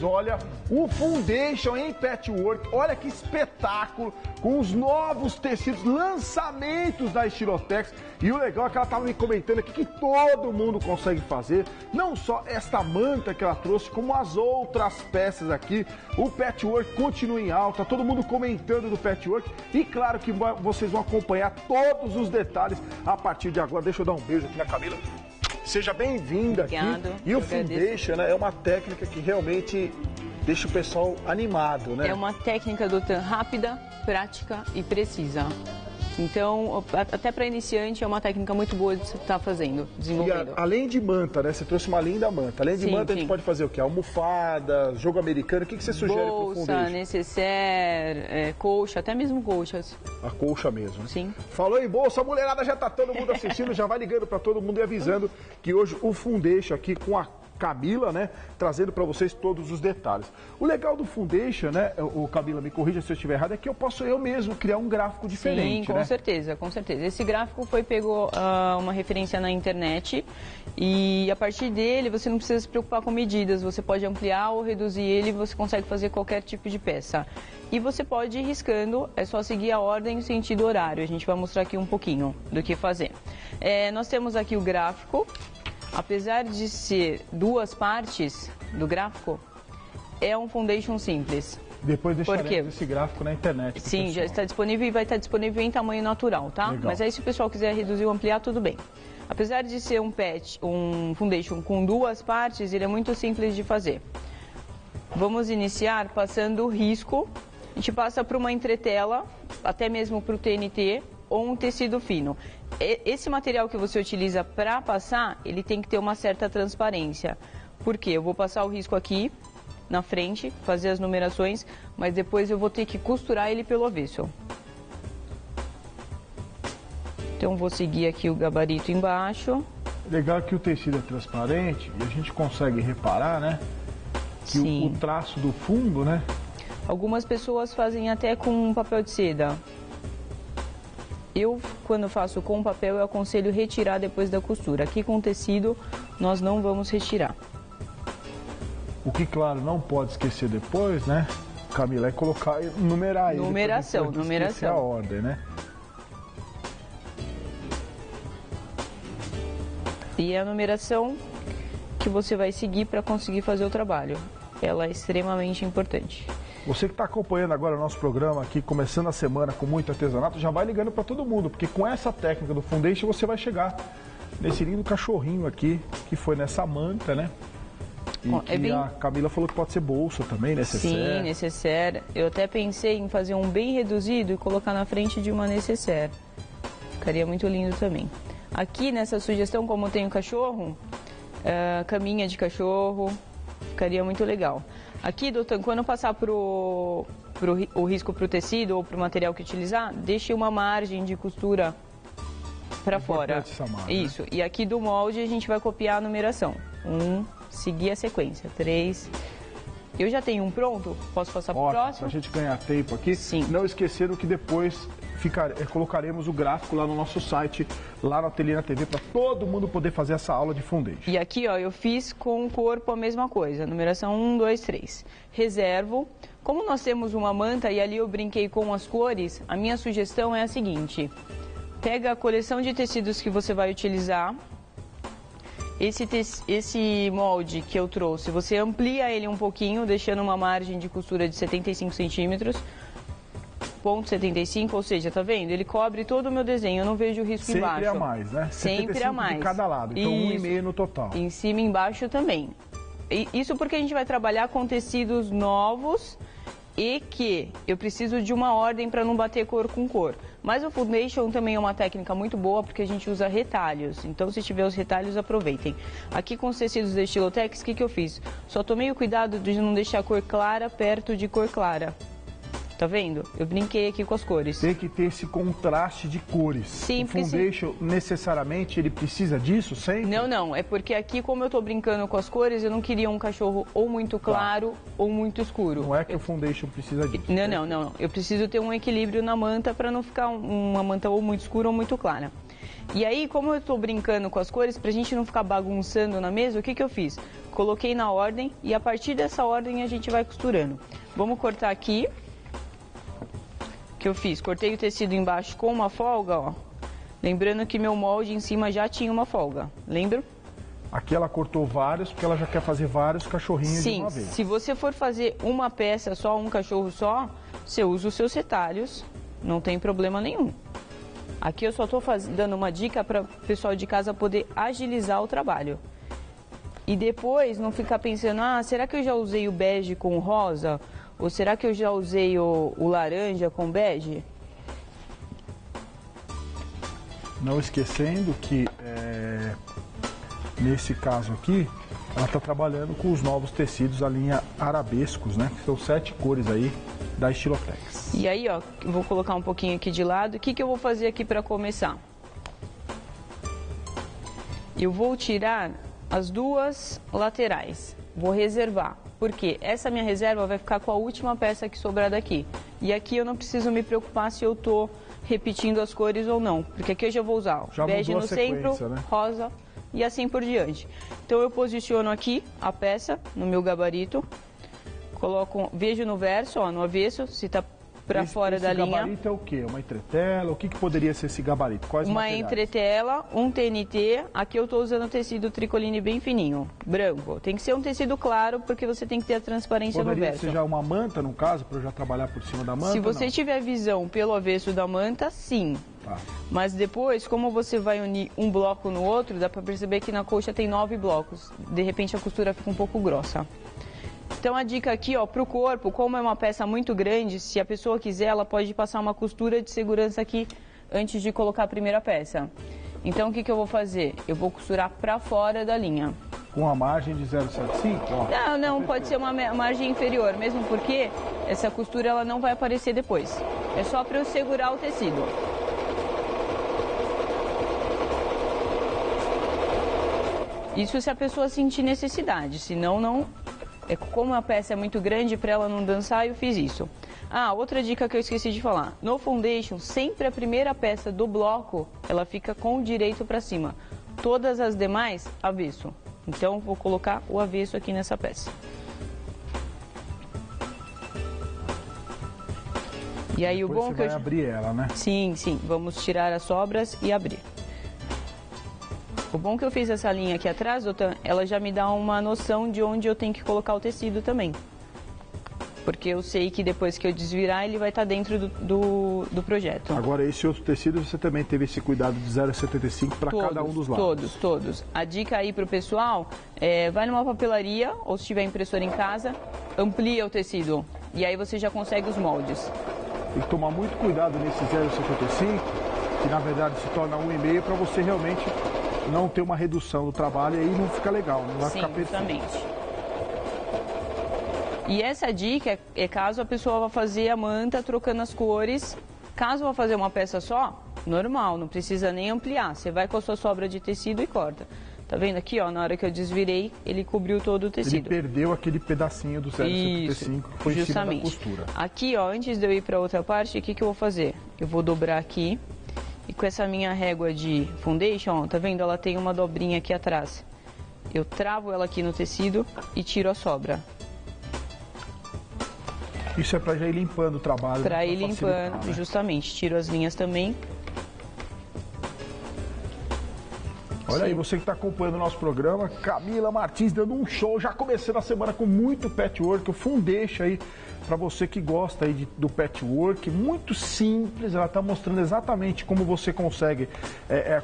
Olha, o Foundation em Patchwork, olha que espetáculo, com os novos tecidos, lançamentos da Estilotex. E o legal é que ela estava me comentando aqui que todo mundo consegue fazer, não só esta manta que ela trouxe, como as outras peças aqui. O Patchwork continua em alta, todo mundo comentando do Patchwork. E claro que vocês vão acompanhar todos os detalhes a partir de agora. Deixa eu dar um beijo aqui na Camila. Seja bem-vinda aqui. E o Foundation, né, é uma técnica que realmente deixa o pessoal animado, né? É uma técnica do TAN rápida, prática e precisa. Então, até para iniciante, é uma técnica muito boa de você estar fazendo, desenvolvendo. E além de manta, né? Você trouxe uma linda manta. Além de manta, a gente pode fazer o quê? Almofada, jogo americano. O que você sugere para o Foundation? Bolsa, necessaire, colcha, até mesmo colchas. A colcha mesmo, né? Sim. Falou em bolsa, a mulherada já tá todo mundo assistindo, já vai ligando para todo mundo e avisando que hoje o Foundation aqui com a Camila, né, trazendo para vocês todos os detalhes. O legal do Foundation, né, o Camila, me corrija se eu estiver errado, é que eu posso eu mesmo criar um gráfico diferente, Sim, com certeza, com certeza. Esse gráfico pegou uma referência na internet e a partir dele você não precisa se preocupar com medidas, você pode ampliar ou reduzir ele e você consegue fazer qualquer tipo de peça. E você pode ir riscando, é só seguir a ordem e o sentido horário. A gente vai mostrar aqui um pouquinho do que fazer. Nós temos aqui o gráfico. Apesar de ser duas partes do gráfico, é um Foundation simples. Depois deixaremos esse gráfico na internet. Sim, pessoal. já está disponível e vai estar disponível em tamanho natural, tá? Legal. Mas aí se o pessoal quiser reduzir ou ampliar, tudo bem. Apesar de ser um Foundation com duas partes, ele é muito simples de fazer. Vamos iniciar passando o risco. A gente passa para uma entretela, até mesmo para o TNT, ou um tecido fino. Esse material que você utiliza para passar, ele tem que ter uma certa transparência. Por quê? Eu vou passar o risco aqui na frente, fazer as numerações, mas depois eu vou ter que costurar ele pelo avesso. Então vou seguir aqui o gabarito embaixo. Legal que o tecido é transparente e a gente consegue reparar, né, que o traço do fundo, né? Algumas pessoas fazem até com papel de seda. Eu, quando faço com papel, eu aconselho retirar depois da costura. Aqui com tecido, nós não vamos retirar. O que, claro, não pode esquecer depois, né, Camila, é colocar, numerar ele. Numeração. A ordem, né? E é a numeração que você vai seguir para conseguir fazer o trabalho. Ela é extremamente importante. Você que está acompanhando agora o nosso programa aqui, começando a semana com muito artesanato, já vai ligando para todo mundo, porque com essa técnica do Foundation você vai chegar nesse lindo cachorrinho aqui, que foi nessa manta, né? E a Camila falou que pode ser bolsa também, necessaire. Sim, necessaire. Eu até pensei em fazer um bem reduzido e colocar na frente de uma necessaire. Ficaria muito lindo também. Aqui nessa sugestão, como tem o cachorro, caminha de cachorro, ficaria muito legal. Aqui, doutor, quando eu passar o risco para o tecido ou para o material que utilizar, deixe uma margem de costura para fora. Isso. Né? E aqui do molde a gente vai copiar a numeração. Seguir a sequência. 3. Eu já tenho um pronto, posso passar para o próximo? Para a gente ganhar tempo aqui. Sim. Não esqueceram que depois colocaremos o gráfico lá no nosso site, lá no Ateliê na TV, para todo mundo poder fazer essa aula de Foundation. E aqui, ó, eu fiz com o corpo a mesma coisa, numeração 1, 2, 3. Reservo. Como nós temos uma manta e ali eu brinquei com as cores, a minha sugestão é a seguinte. Pega a coleção de tecidos que você vai utilizar. Esse molde que eu trouxe, você amplia ele um pouquinho, deixando uma margem de costura de 75 centímetros. Ponto 75, ou seja, tá vendo? Ele cobre todo o meu desenho, eu não vejo risco sempre embaixo. Sempre a mais, né? Sempre a mais. De cada lado, então 1,5 no total. Em cima e embaixo também. Isso porque a gente vai trabalhar com tecidos novos e que eu preciso de uma ordem para não bater cor com cor. Mas o Foundation também é uma técnica muito boa porque a gente usa retalhos. Então, se tiver os retalhos, aproveitem. Aqui com os tecidos da Estilotex, o que eu fiz? Só tomei o cuidado de não deixar a cor clara perto de cor clara. Tá vendo? Eu brinquei aqui com as cores. Tem que ter esse contraste de cores. Sim, o Foundation, necessariamente, ele precisa disso sempre? Não. É porque aqui, como eu tô brincando com as cores, eu não queria um cachorro ou muito claro ou muito escuro. Não é que o Foundation precisa disso. Não. Eu preciso ter um equilíbrio na manta para não ficar uma manta ou muito escura ou muito clara. E aí, como eu estou brincando com as cores, para a gente não ficar bagunçando na mesa, o que eu fiz? Coloquei na ordem e a partir dessa ordem a gente vai costurando. Vamos cortar aqui. O que eu fiz? Cortei o tecido embaixo com uma folga, ó. Lembrando que meu molde em cima já tinha uma folga, lembra? Aqui ela cortou vários, porque ela já quer fazer vários cachorrinhos de uma vez. Sim, se você for fazer uma peça só, um cachorro só, você usa os seus retalhos, não tem problema nenhum. Aqui eu só estou dando uma dica para o pessoal de casa poder agilizar o trabalho. E depois não ficar pensando, será que eu já usei o bege com o rosa? Ou será que eu já usei o laranja com bege? Não esquecendo que, nesse caso aqui, ela está trabalhando com os novos tecidos, a linha Arabescos, né? Que são 7 cores aí da Estilotex. E aí, ó, eu vou colocar um pouquinho aqui de lado. O que eu vou fazer aqui para começar? Eu vou tirar as duas laterais. Vou reservar. Porque essa minha reserva vai ficar com a última peça que sobrar daqui. E aqui eu não preciso me preocupar se eu tô repetindo as cores ou não. Porque aqui eu já vou usar bege no centro, né? Rosa e assim por diante. Então eu posiciono aqui a peça no meu gabarito. Coloco, vejo no verso, ó, no avesso, se tá para fora da linha. Esse gabarito é o quê? Uma entretela? O que poderia ser esse gabarito? Quais materiais? Uma entretela, um TNT. Aqui eu estou usando tecido tricoline bem fininho, branco. Tem que ser um tecido claro, porque você tem que ter a transparência no verso. Poderia ser já uma manta, no caso, para eu já trabalhar por cima da manta? Se você tiver visão pelo avesso da manta, sim. Tá. Mas depois, como você vai unir um bloco no outro, dá para perceber que na coxa tem 9 blocos. De repente a costura fica um pouco grossa. Então a dica aqui, ó, para o corpo, como é uma peça muito grande, se a pessoa quiser, ela pode passar uma costura de segurança aqui antes de colocar a primeira peça. Então o que eu vou fazer? Eu vou costurar para fora da linha. Com a margem de 0,75? Ó. Não, pode ser uma margem inferior, mesmo porque essa costura ela não vai aparecer depois. É só para eu segurar o tecido. Isso se a pessoa sentir necessidade, senão não. Como a peça é muito grande, para ela não dançar, eu fiz isso. Outra dica que eu esqueci de falar. No foundation, sempre a primeira peça do bloco, ela fica com o direito para cima. Todas as demais, avesso. Então, vou colocar o avesso aqui nessa peça. E aí, depois o bom você vai abrir ela, né? Sim. Vamos tirar as sobras e abrir. O bom que eu fiz essa linha aqui atrás, doutor, ela já me dá uma noção de onde eu tenho que colocar o tecido também. Porque eu sei que depois que eu desvirar, ele vai estar dentro do projeto. Agora, esse outro tecido, você também teve esse cuidado de 0,75 para cada um dos lados? Todos. A dica aí para o pessoal, vai numa papelaria, ou se tiver impressora em casa, amplia o tecido. E aí você já consegue os moldes. Tem que tomar muito cuidado nesse 0,75, que na verdade se torna 1,5 para você realmente não ter uma redução do trabalho e aí não fica legal, não vai ficar perfeito. Exatamente. E essa dica é caso a pessoa vá fazer a manta trocando as cores. Caso vá fazer uma peça só, normal, não precisa nem ampliar. Você vai com a sua sobra de tecido e corta. Tá vendo aqui, ó, na hora que eu desvirei, ele cobriu todo o tecido. Ele perdeu aquele pedacinho do 0,75 que foi justamente. Em cima da costura. Aqui, ó, antes de eu ir para outra parte, o que eu vou fazer? Eu vou dobrar aqui. E com essa minha régua de foundation, ó, tá vendo? Ela tem uma dobrinha aqui atrás. Eu travo ela aqui no tecido e tiro a sobra. Isso é para já ir limpando o trabalho. Para ir limpando, né? Justamente. Tiro as linhas também. Olha aí, você que está acompanhando o nosso programa, Camila Martins dando um show, já começando a semana com muito patchwork, o foundation aí, para você que gosta aí do patchwork, muito simples, ela está mostrando exatamente como você consegue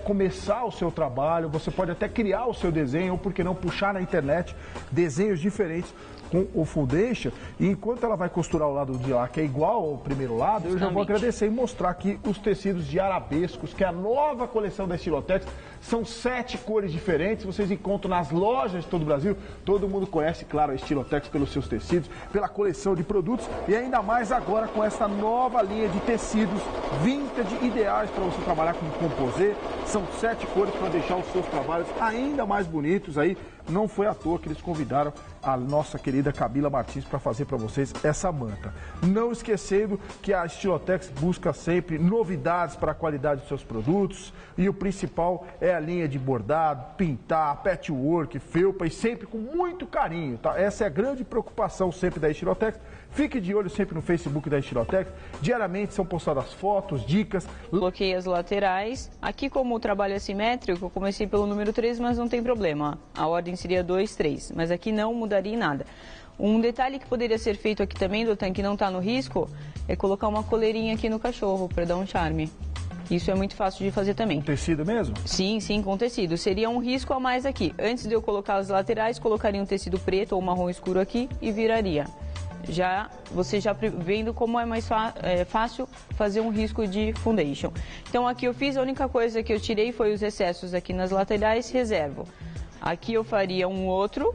começar o seu trabalho, você pode até criar o seu desenho, ou por que não puxar na internet desenhos diferentes com o foundation, e enquanto ela vai costurar o lado de lá, que é igual ao primeiro lado, eu já vou agradecer e mostrar aqui os tecidos de arabescos, que é a nova coleção da Estilotex, São 7 cores diferentes, vocês encontram nas lojas de todo o Brasil. Todo mundo conhece, claro, a Estilotex pelos seus tecidos, pela coleção de produtos e ainda mais agora com essa nova linha de tecidos vintage, ideais para você trabalhar com composê. São 7 cores para deixar os seus trabalhos ainda mais bonitos aí. Não foi à toa que eles convidaram a nossa querida Camila Martins para fazer para vocês essa manta. Não esquecendo que a Estilotex busca sempre novidades para a qualidade dos seus produtos e o principal é a linha de bordado, pintar, patchwork, felpa e sempre com muito carinho, tá? Essa é a grande preocupação sempre da Estilotex. Fique de olho sempre no Facebook da Estilotex. Diariamente são postadas fotos, dicas. Coloquei as laterais. Aqui, como o trabalho é simétrico, eu comecei pelo número 3, mas não tem problema. A ordem seria 2, 3. Mas aqui não mudaria em nada. Um detalhe que poderia ser feito aqui também, Doutor, que não está no risco, é colocar uma coleirinha aqui no cachorro, para dar um charme. Isso é muito fácil de fazer também. Com tecido mesmo? Sim, sim, com tecido. Seria um risco a mais aqui. Antes de eu colocar as laterais, colocaria um tecido preto ou marrom escuro aqui e viraria. Você já vendo como é mais fácil fazer um risco de foundation. Então aqui eu fiz, a única coisa que eu tirei foi os excessos aqui nas laterais, reservo. Aqui eu faria um outro,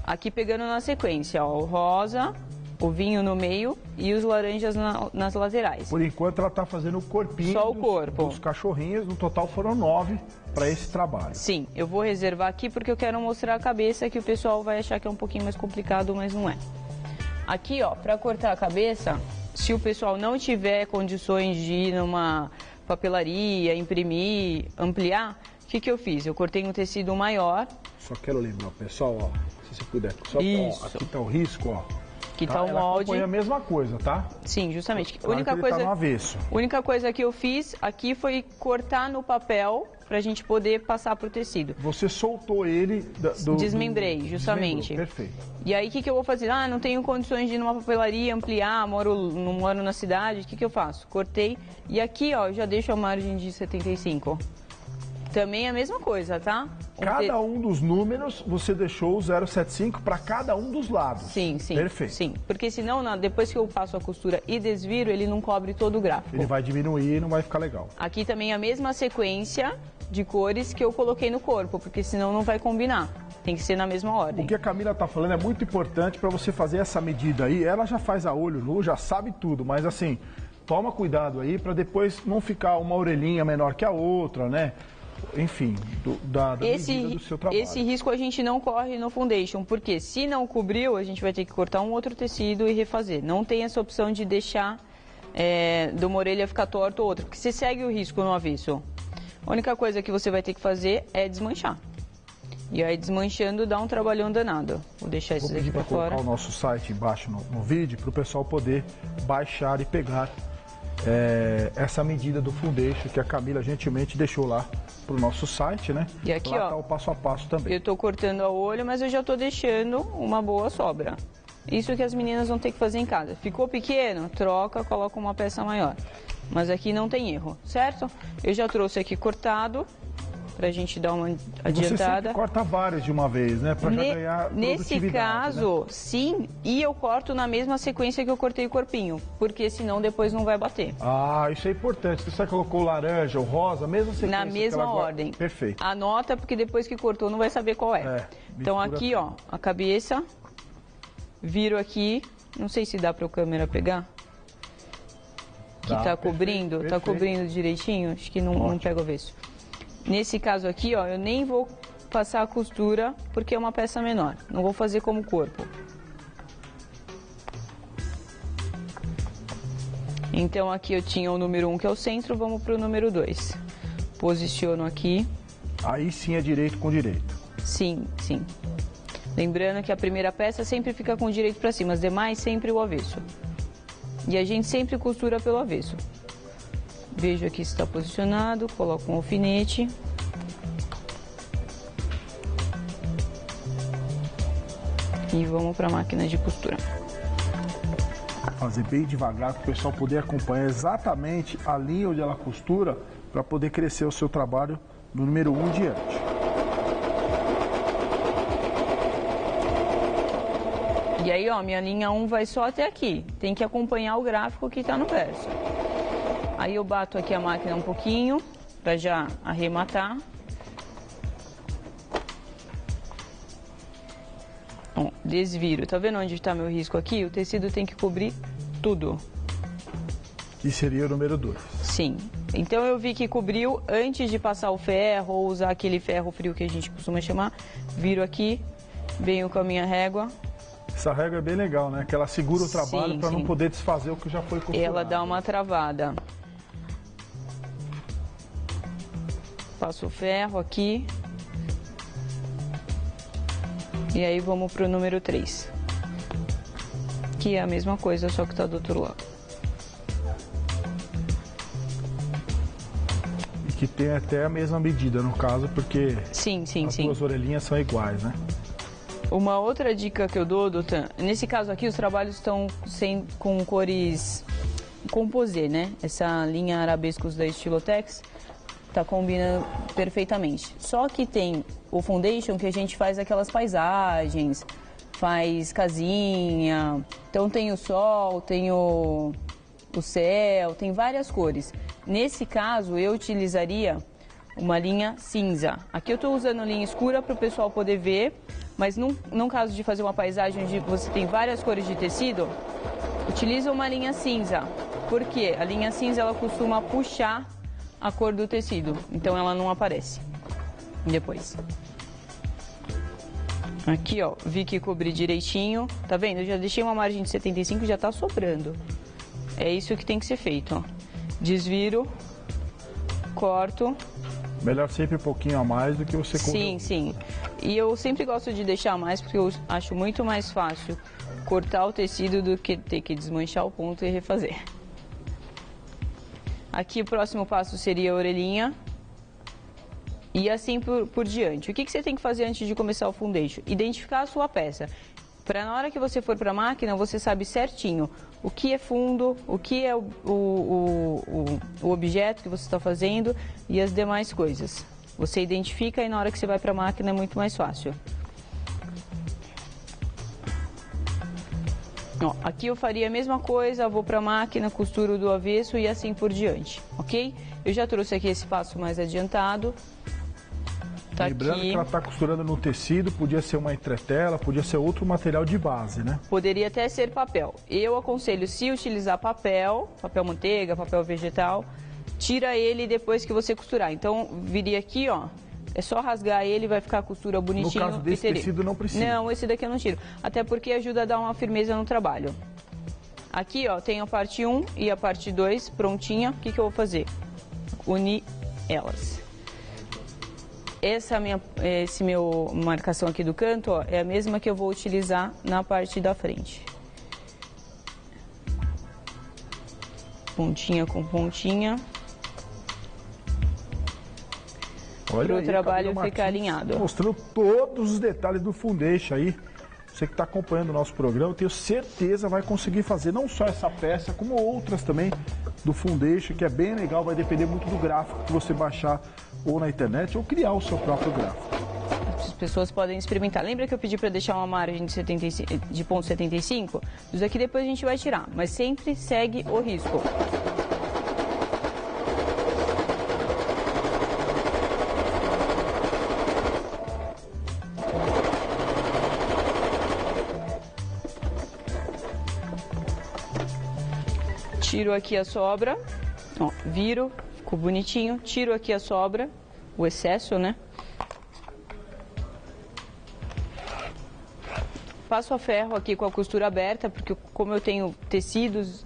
aqui pegando na sequência, ó, o rosa, o vinho no meio e os laranjas nas laterais. Por enquanto ela está fazendo o corpinho só o corpo dos cachorrinhos, no total foram 9 para esse trabalho. Sim, eu vou reservar aqui porque eu quero mostrar a cabeça, que o pessoal vai achar que é um pouquinho mais complicado, mas não é. Aqui, ó, para cortar a cabeça, se o pessoal não tiver condições de ir numa papelaria, imprimir, ampliar, o que eu fiz? Eu cortei um tecido maior. Só quero lembrar, pessoal, ó, se você puder, só ó, aqui tá o risco, ó. Que tá o molde. Ela a mesma coisa, tá? Sim, justamente. Claro que ele tá no avesso. A única coisa que eu fiz aqui foi cortar no papel pra gente poder passar pro tecido. Você soltou ele Desmembrei, justamente. Perfeito. E aí, o que eu vou fazer? Ah, não tenho condições de ir numa papelaria, ampliar, não moro na cidade, o que eu faço? Cortei. E aqui, ó, já deixo a margem de 75. Também é a mesma coisa, tá? Cada um dos números você deixou o 0,75 para cada um dos lados. Sim, sim. Perfeito. Sim, porque senão, depois que eu passo a costura e desviro, ele não cobre todo o gráfico. Ele vai diminuir e não vai ficar legal. Aqui também a mesma sequência de cores que eu coloquei no corpo, porque senão não vai combinar. Tem que ser na mesma ordem. O que a Camila está falando é muito importante para você fazer essa medida aí. Ela já faz a olho nu, já sabe tudo, mas assim, toma cuidado aí para depois não ficar uma orelhinha menor que a outra, né? Enfim, da medida do seu trabalho. Esse risco a gente não corre no foundation, porque se não cobriu, a gente vai ter que cortar um outro tecido e refazer. Não tem essa opção de deixar de uma orelha ficar torta ou outra, porque você segue o risco no avesso. A única coisa que você vai ter que fazer é desmanchar. E aí desmanchando dá um trabalhão danado. Vou deixar isso aqui para fora. Vou colocar o nosso site embaixo no vídeo para o pessoal poder baixar e pegar essa medida do foundation que a Camila gentilmente deixou lá para o nosso site, né? E aqui, lá ó, tá o passo a passo também. Eu estou cortando a olho, mas eu já estou deixando uma boa sobra. Isso que as meninas vão ter que fazer em casa. Ficou pequeno? Troca, coloca uma peça maior. Mas aqui não tem erro, certo? Eu já trouxe aqui cortado, pra gente dar uma adiantada. Você sempre corta vários de uma vez, né? Pra já ganhar nesse caso, né? Sim, e eu corto na mesma sequência que eu cortei o corpinho, porque senão depois não vai bater. Ah, isso é importante. Você colocou o laranja, o rosa, mesma sequência. Na mesma ordem. Perfeito. Anota, porque depois que cortou não vai saber qual é. Então aqui, ó, a cabeça, viro aqui, não sei se dá pra câmera pegar. Que tá cobrindo, perfeito. Tá cobrindo direitinho, acho que não pega o avesso. Nesse caso aqui, ó, eu nem vou passar a costura porque é uma peça menor. Não vou fazer como corpo. Então aqui eu tinha o número 1 que é o centro, vamos pro número 2. Posiciono aqui. Aí sim é direito com direito. Sim, sim. Lembrando que a primeira peça sempre fica com o direito para cima, as demais sempre o avesso. E a gente sempre costura pelo avesso. Vejo aqui se está posicionado, coloco um alfinete. E vamos para a máquina de costura. Fazer bem devagar para o pessoal poder acompanhar exatamente a linha onde ela costura para poder crescer o seu trabalho do número 1 em diante. E aí, ó, minha linha 1 vai só até aqui. Tem que acompanhar o gráfico que está no verso. Aí eu bato aqui a máquina um pouquinho, para já arrematar. Ó, desviro. Tá vendo onde está meu risco aqui? O tecido tem que cobrir tudo. Que seria o número 2. Sim. Então eu vi que cobriu antes de passar o ferro ou usar aquele ferro frio que a gente costuma chamar. Viro aqui, venho com a minha régua. Essa régua é bem legal, né? Que ela segura o trabalho para não poder desfazer o que já foi costurado. Ela dá uma travada. Passo o ferro aqui. E aí vamos pro número 3. Que é a mesma coisa, só que tá do outro lado. E que tem até a mesma medida, no caso, porque as duas orelhinhas são iguais, né? Uma outra dica que eu dou, Doutor, nesse caso aqui os trabalhos estão com cores composê, né? Essa linha arabescos da Estilotex tá combinando perfeitamente. Só que tem o foundation que a gente faz aquelas paisagens, faz casinha, então tem o sol, tem o céu, tem várias cores. Nesse caso eu utilizaria uma linha cinza. Aqui eu estou usando linha escura para o pessoal poder ver, mas num caso de fazer uma paisagem onde você tem várias cores de tecido, utiliza uma linha cinza. Por quê? A linha cinza ela costuma puxar a cor do tecido, então ela não aparece depois. Aqui, ó, vi que cobri direitinho, tá vendo? Eu já deixei uma margem de 75 e já tá sobrando. É isso que tem que ser feito, ó. Desviro, corto. Melhor sempre um pouquinho a mais do que você cortar. Sim, sim. E eu sempre gosto de deixar mais porque eu acho muito mais fácil cortar o tecido do que ter que desmanchar o ponto e refazer. Aqui o próximo passo seria a orelhinha. E assim por diante. O que você tem que fazer antes de começar o foundation? Identificar a sua peça. Para na hora que você for para a máquina, você sabe certinho o que é fundo, o que é o objeto que você está fazendo e as demais coisas. Você identifica e na hora que você vai para a máquina é muito mais fácil. Ó, aqui eu faria a mesma coisa, vou para a máquina, costuro do avesso e assim por diante, ok? Eu já trouxe aqui esse passo mais adiantado. Tá. Lembrando aqui. Que ela está costurando no tecido, podia ser uma entretela, podia ser outro material de base, né? Poderia até ser papel. Eu aconselho, se utilizar papel manteiga, papel vegetal, tira ele depois que você costurar. Então, viria aqui, ó, é só rasgar ele, vai ficar a costura bonitinho. No caso desse tecido não precisa. Não, esse daqui eu não tiro. Até porque ajuda a dar uma firmeza no trabalho. Aqui, ó, tem a parte 1 e a parte 2 prontinha. O que eu vou fazer? Unir elas. Essa meu marcação aqui do canto, ó, é a mesma que eu vou utilizar na parte da frente. Pontinha com pontinha. Para o trabalho ficar alinhado. Mostrando todos os detalhes do foundation aí. Você que está acompanhando o nosso programa, eu tenho certeza vai conseguir fazer não só essa peça, como outras também do foundation, que é bem legal, vai depender muito do gráfico que você baixar ou na internet ou criar o seu próprio gráfico. As pessoas podem experimentar. Lembra que eu pedi para deixar uma margem de ponto 75? Isso aqui depois a gente vai tirar, mas sempre segue o risco. Tiro aqui a sobra, ó, viro, ficou bonitinho, tiro aqui a sobra, o excesso, né? Passo a ferro aqui com a costura aberta, porque como eu tenho tecidos,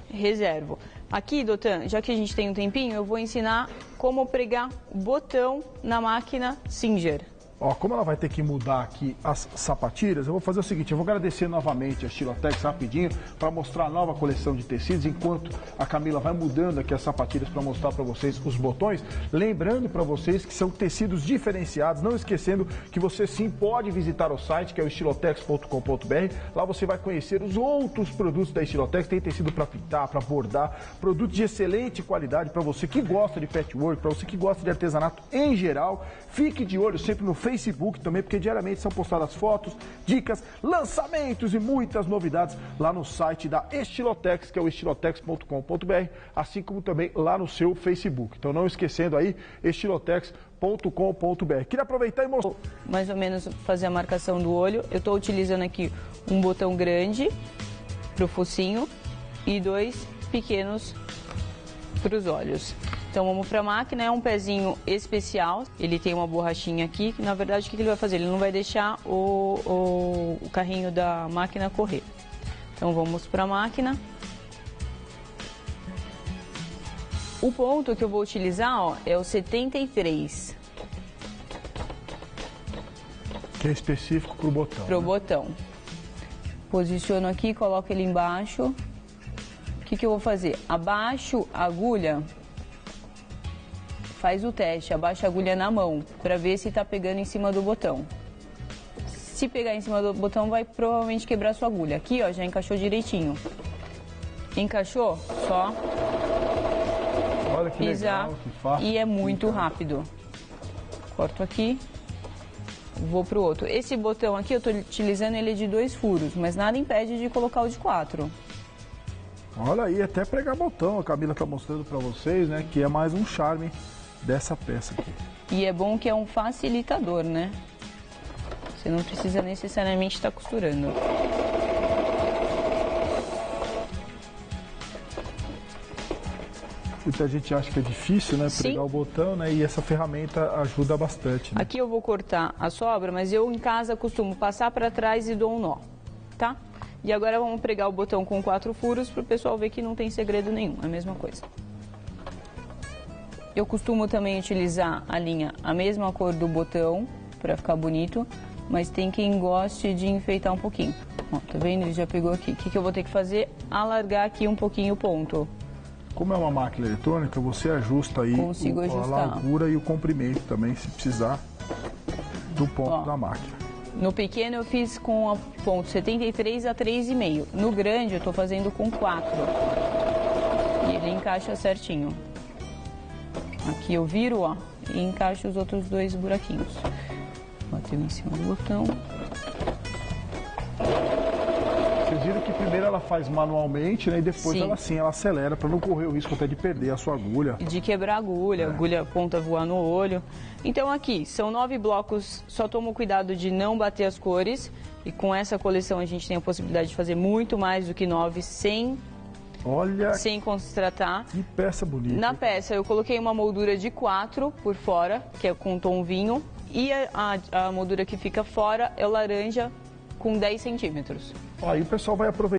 reservo. Aqui, Doutor, já que a gente tem um tempinho, eu vou ensinar como pregar o botão na máquina Singer. Ó, como ela vai ter que mudar aqui as sapatilhas, eu vou fazer o seguinte, eu vou agradecer novamente a Estilotex rapidinho para mostrar a nova coleção de tecidos, enquanto a Camila vai mudando aqui as sapatilhas para mostrar para vocês os botões. Lembrando para vocês que são tecidos diferenciados, não esquecendo que você sim pode visitar o site, que é o estilotex.com.br. Lá você vai conhecer os outros produtos da Estilotex, tem tecido para pintar, para bordar, produtos de excelente qualidade para você que gosta de patchwork, para você que gosta de artesanato em geral. Fique de olho sempre no Facebook, Facebook também, porque diariamente são postadas fotos, dicas, lançamentos e muitas novidades lá no site da Estilotex, que é o estilotex.com.br, assim como também lá no seu Facebook. Então não esquecendo aí, estilotex.com.br. Queria aproveitar e mostrar... Mais ou menos fazer a marcação do olho. Eu estou utilizando aqui um botão grande para o focinho e 2 pequenos para os olhos. Então vamos para a máquina, é um pezinho especial, ele tem uma borrachinha aqui, que na verdade o que ele vai fazer? Ele não vai deixar o carrinho da máquina correr. Então vamos para a máquina. O ponto que eu vou utilizar, ó, é o 73. Que é específico para o botão. Para o botão. Posiciono aqui, coloco ele embaixo. O que eu vou fazer? Abaixo a agulha, faz o teste, abaixa a agulha na mão, para ver se está pegando em cima do botão. Se pegar em cima do botão, vai provavelmente quebrar sua agulha. Aqui, ó, já encaixou direitinho. Encaixou? Só olha que pisar, legal, que fácil. E é muito rápido. Corto aqui, vou pro outro. Esse botão aqui, eu tô utilizando ele de 2 furos, mas nada impede de colocar o de 4. Olha aí, até pregar botão, a Camila tá mostrando para vocês, né, que é mais um charme dessa peça aqui. E é bom que é um facilitador, né? Você não precisa necessariamente estar costurando. Muita gente acha que é difícil, né, Sim. pregar o botão, né, e essa ferramenta ajuda bastante, né? Aqui eu vou cortar a sobra, mas eu em casa costumo passar para trás e dou um nó, tá? E agora vamos pregar o botão com 4 furos para o pessoal ver que não tem segredo nenhum, é a mesma coisa. Eu costumo também utilizar a linha, a mesma cor do botão, para ficar bonito, mas tem quem goste de enfeitar um pouquinho. Ó, tá vendo? Ele já pegou aqui. O que eu vou ter que fazer? Alargar aqui um pouquinho o ponto. Como é uma máquina eletrônica, você ajusta aí Consigo a ajustar. largura e o comprimento também, se precisar, do ponto Ó. da máquina. No pequeno eu fiz com a ponto 73 a 3,5. No grande eu tô fazendo com 4. E ele encaixa certinho. Aqui eu viro, ó, e encaixo os outros 2 buraquinhos. Bateu em cima do botão. Vocês viram que primeiro ela faz manualmente, né, e depois Sim. ela acelera para não correr o risco até de perder a sua agulha. E de quebrar a agulha, ponta voar no olho. Então aqui, são 9 blocos, só tomo cuidado de não bater as cores. E com essa coleção a gente tem a possibilidade de fazer muito mais do que 9 sem constratar. Que peça bonita. Na peça eu coloquei uma moldura de 4 por fora, que é com tom vinho. E a moldura que fica fora é laranja com 10 centímetros. Aí o pessoal vai aproveitar.